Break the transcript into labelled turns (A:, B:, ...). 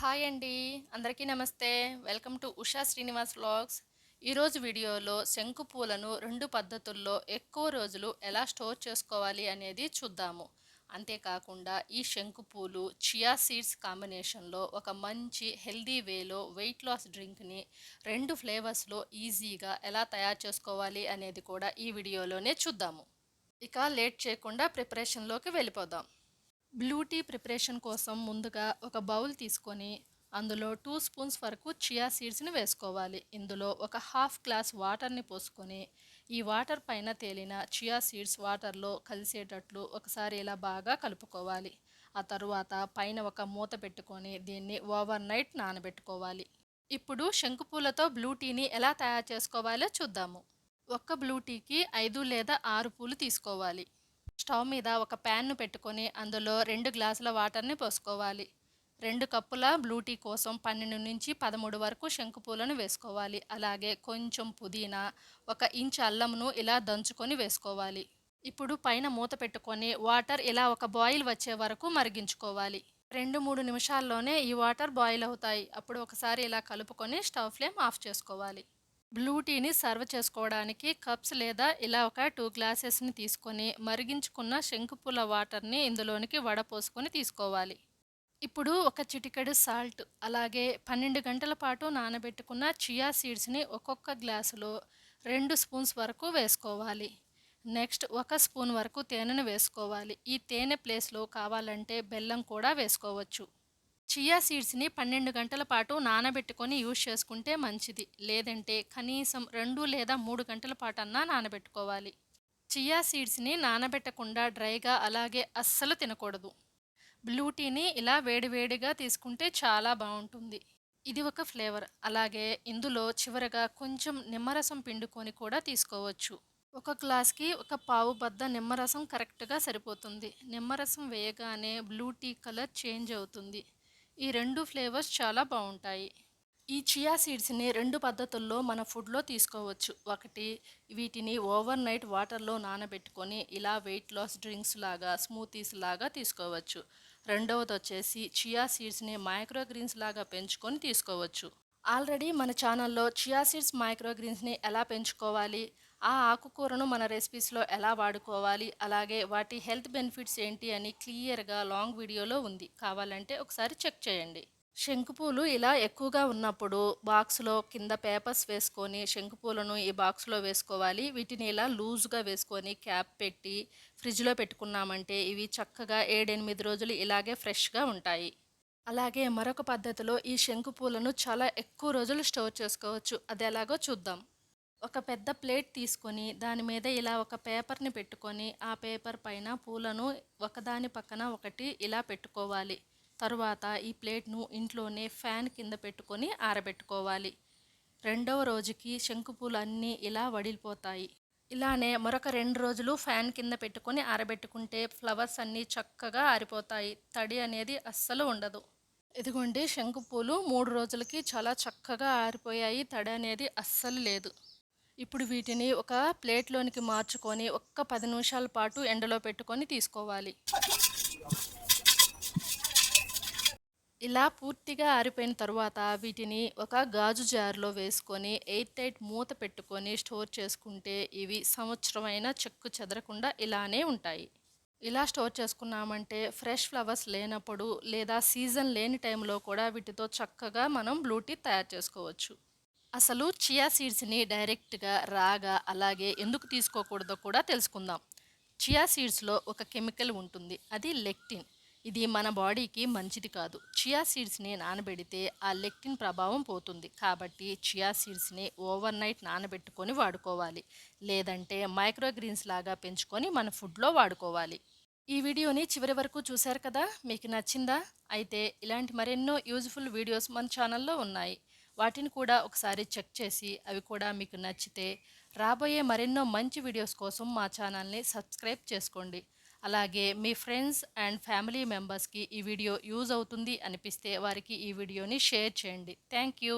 A: Hi అండి. అందరికీ నమస్తే. Welcome to Usha Srinivas vlogs. ఈరోజు వీడియోలో శంకు పూలను 2 పద్ధతుల్లో ఎక్కువ రోజులు ఎలా స్టోర్ చేసుకోవాలి అనేది చూద్దాము. అంతేకాకుండా ఈ శంకు పూలు చియా సీడ్స్ కాంబినేషన్‌లో ఒక మంచి హెల్తీ వేలో వెయిట్ లాస్ డ్రింక్‌ని 2 ఫ్లేవర్స్‌లో ఈజీగా ఎలా తయారు చేసుకోవాలి అనేది కూడా ఈ వీడియోలోనే చూద్దాము. ఇక లేట్ చేయకుండా ప్రిపరేషన్‌లోకి వెళ్ళిపోదాం. బ్లూ టీ ప్రిపరేషన్ కోసం ముందుగా ఒక బౌల్ తీసుకొని అందులో 2 స్పూన్స్ వరకు చియా సీడ్స్ని వేసుకోవాలి. ఇందులో ఒక హాఫ్ గ్లాస్ వాటర్ని పోసుకొని ఈ వాటర్ పైన తేలిన చియా సీడ్స్ వాటర్లో కలిసేటట్లు ఒకసారి ఇలా బాగా కలుపుకోవాలి. ఆ తరువాత పైన ఒక మూత పెట్టుకొని దీన్ని ఓవర్ నైట్ నానబెట్టుకోవాలి. ఇప్పుడు శంకుపూలతో బ్లూ టీని ఎలా తయారు చేసుకోవాలో చూద్దాము. ఒక్క బ్లూ టీకి 5 లేదా 6 పూలు తీసుకోవాలి. స్టవ్ మీద ఒక ప్యాన్ను పెట్టుకొని అందులో 2 గ్లాసుల వాటర్ని పోసుకోవాలి. 2 కప్పుల బ్లూ టీ కోసం 12 నుంచి 13 వరకు శంకుపూలను వేసుకోవాలి. అలాగే కొంచెం పుదీనా, 1 ఇంచ్ అల్లంను ఇలా దంచుకొని వేసుకోవాలి. ఇప్పుడు పైన మూత పెట్టుకొని వాటర్ ఇలా ఒక బాయిల్ వచ్చే వరకు మరిగించుకోవాలి. 2-3 నిమిషాల్లోనే ఈ వాటర్ బాయిల్ అవుతాయి. అప్పుడు ఒకసారి ఇలా కలుపుకొని స్టవ్ ఫ్లేమ్ ఆఫ్ చేసుకోవాలి. బ్లూ టీని సర్వ్ చేసుకోవడానికి కప్స్ లేదా ఇలా ఒక 2 గ్లాసెస్ని తీసుకొని మరిగించుకున్న శంకుపూల వాటర్ని ఇందులోనికి వడపోసుకొని తీసుకోవాలి. ఇప్పుడు ఒక చిటికెడు సాల్ట్, అలాగే 12 గంటల పాటు నానబెట్టుకున్న చియా సీడ్స్ని ఒక్కొక్క గ్లాసులో 2 స్పూన్స్ వరకు వేసుకోవాలి. నెక్స్ట్ 1 స్పూన్ వరకు తేనెను వేసుకోవాలి. ఈ తేనె ప్లేస్లో కావాలంటే బెల్లం కూడా వేసుకోవచ్చు. చియా సీడ్స్‌ని 12 గంటల పాటు నానబెట్టుకొని యూజ్ చేసుకుంటే మంచిది. లేదంటే కనీసం 2 లేదా 3 గంటల పాటన్నా నానబెట్టుకోవాలి. చియా సీడ్స్‌ని నానబెట్టకుండా డ్రైగా అలాగే అస్సలు తినకూడదు. బ్లూ టీని ఇలా వేడివేడిగా తీసుకుంటే చాలా బావుంటుంది. ఇది ఒక ఫ్లేవర్. అలాగే ఇందులో చివరగా కొంచెం నిమ్మరసం పిండుకొని కూడా తీసుకోవచ్చు. ఒక గ్లాస్‌కి ఒక పావు బద్ద నిమ్మరసం కరెక్ట్‌గా సరిపోతుంది. నిమ్మరసం వేయగానే బ్లూ టీ కలర్ చేంజ్ అవుతుంది. ఈ 2 ఫ్లేవర్స్ చాలా బావుంటాయి. ఈ చియా సీడ్స్‌ని 2 పద్ధతుల్లో మన ఫుడ్‌లో తీసుకోవచ్చు. ఒకటి, వీటిని ఓవర్ నైట్ వాటర్‌లో నానబెట్టుకొని ఇలా వెయిట్ లాస్ డ్రింక్స్ లాగా, స్మూతీస్ లాగా తీసుకోవచ్చు. రెండవదొచ్చేసి చియా సీడ్స్‌ని మైక్రో గ్రీన్స్ లాగా పెంచుకొని తీసుకోవచ్చు. ఆల్రెడీ మన ఛానల్లో చియా సీడ్స్ మైక్రో గ్రీన్స్‌ని ఎలా పెంచుకోవాలి, ఆ ఆకుకూరను మన రెసిపీస్‌లో ఎలా వాడుకోవాలి, అలాగే వాటి హెల్త్ బెనిఫిట్స్ ఏంటి అని క్లియర్‌గా లాంగ్ వీడియోలో ఉంది. కావాలంటే ఒకసారి చెక్ చేయండి. శంకుపూలు ఇలా ఎక్కువగా ఉన్నప్పుడు బాక్స్‌లో కింద పేపర్స్ వేసుకొని శంకుపూలను ఈ బాక్స్‌లో వేసుకోవాలి. వీటిని ఇలా లూజ్‌గా వేసుకొని క్యాప్ పెట్టి ఫ్రిడ్జ్‌లో పెట్టుకున్నామంటే ఇవి చక్కగా 7, 8 రోజులు ఇలాగే ఫ్రెష్‌గా ఉంటాయి. అలాగే మరొక పద్ధతిలో ఈ శంకు పూలను చాలా ఎక్కువ రోజులు స్టోర్ చేసుకోవచ్చు. అది ఎలాగో చూద్దాం. ఒక పెద్ద ప్లేట్ తీసుకొని దాని మీద ఇలా ఒక పేపర్ని పెట్టుకొని ఆ పేపర్ పైన పూలను ఒకదాని పక్కన ఒకటి ఇలా పెట్టుకోవాలి. తరువాత ఈ ప్లేట్ను ఇంట్లోనే ఫ్యాన్ కింద పెట్టుకొని ఆరబెట్టుకోవాలి. రెండవ రోజుకి శంకుపూలు అన్నీ ఇలా వడిలిపోతాయి. ఇలానే మరొక 2 రోజులు ఫ్యాన్ కింద పెట్టుకొని ఆరబెట్టుకుంటే ఫ్లవర్స్ అన్నీ చక్కగా ఆరిపోతాయి. తడి అనేది అస్సలు ఉండదు. ఇదిగోండి శంకుపూలు 3 రోజులకి చాలా చక్కగా ఆరిపోయాయి. తడి అనేది అస్సలు లేదు. ఇప్పుడు వీటిని ఒక ప్లేట్‌లోనికి మార్చుకొని ఒక్క 10 నిమిషాల పాటు ఎండలో పెట్టుకొని తీసుకోవాలి. ఇలా పూర్తిగా ఆరిపోయిన తరువాత వీటిని ఒక గాజు జార్‌లో వేసుకొని ఎయిర్ టైట్ మూత పెట్టుకొని స్టోర్ చేసుకుంటే ఇవి సంవత్సరమైనా చెక్కు చెదరకుండా ఇలానే ఉంటాయి. ఇలా స్టోర్ చేసుకున్నామంటే ఫ్రెష్ ఫ్లవర్స్ లేనప్పుడు లేదా సీజన్ లేని టైంలో కూడా వీటితో చక్కగా మనం బ్లూ టీ తయారు చేసుకోవచ్చు. అసలు చియా సీడ్స్‌ని డైరెక్ట్‌గా రాగా అలాగే ఎందుకు తీసుకోకూడదో కూడా తెలుసుకుందాం. చియా సీడ్స్‌లో ఒక కెమికల్ ఉంటుంది. అది లెక్టిన్. ఇది మన బాడీకి మంచిది కాదు. చియా సీడ్స్‌ని నానబెడితే ఆ లెక్టిన్ ప్రభావం పోతుంది. కాబట్టి చియా సీడ్స్‌ని ఓవర్ నైట్ నానబెట్టుకొని వాడుకోవాలి. లేదంటే మైక్రో గ్రీన్స్ లాగా పెంచుకొని మన ఫుడ్‌లో వాడుకోవాలి. ఈ వీడియోని చివరి వరకు చూశారు కదా! మీకు నచ్చిందా? అయితే ఇలాంటి మరెన్నో యూజ్‌ఫుల్ వీడియోస్ మన ఛానల్‌లో ఉన్నాయి. వాటిని కూడా ఒకసారి చెక్ చేసి అవి కూడా మీకు నచ్చితే రాబోయే మరెన్నో మంచి వీడియోస్ కోసం మా ఛానల్‌ని సబ్స్క్రైబ్ చేసుకోండి. అలాగే మీ ఫ్రెండ్స్ అండ్ ఫ్యామిలీ మెంబర్స్‌కి ఈ వీడియో యూజ్ అవుతుంది అనిపిస్తే వారికి ఈ వీడియోని షేర్ చేయండి. Thank you.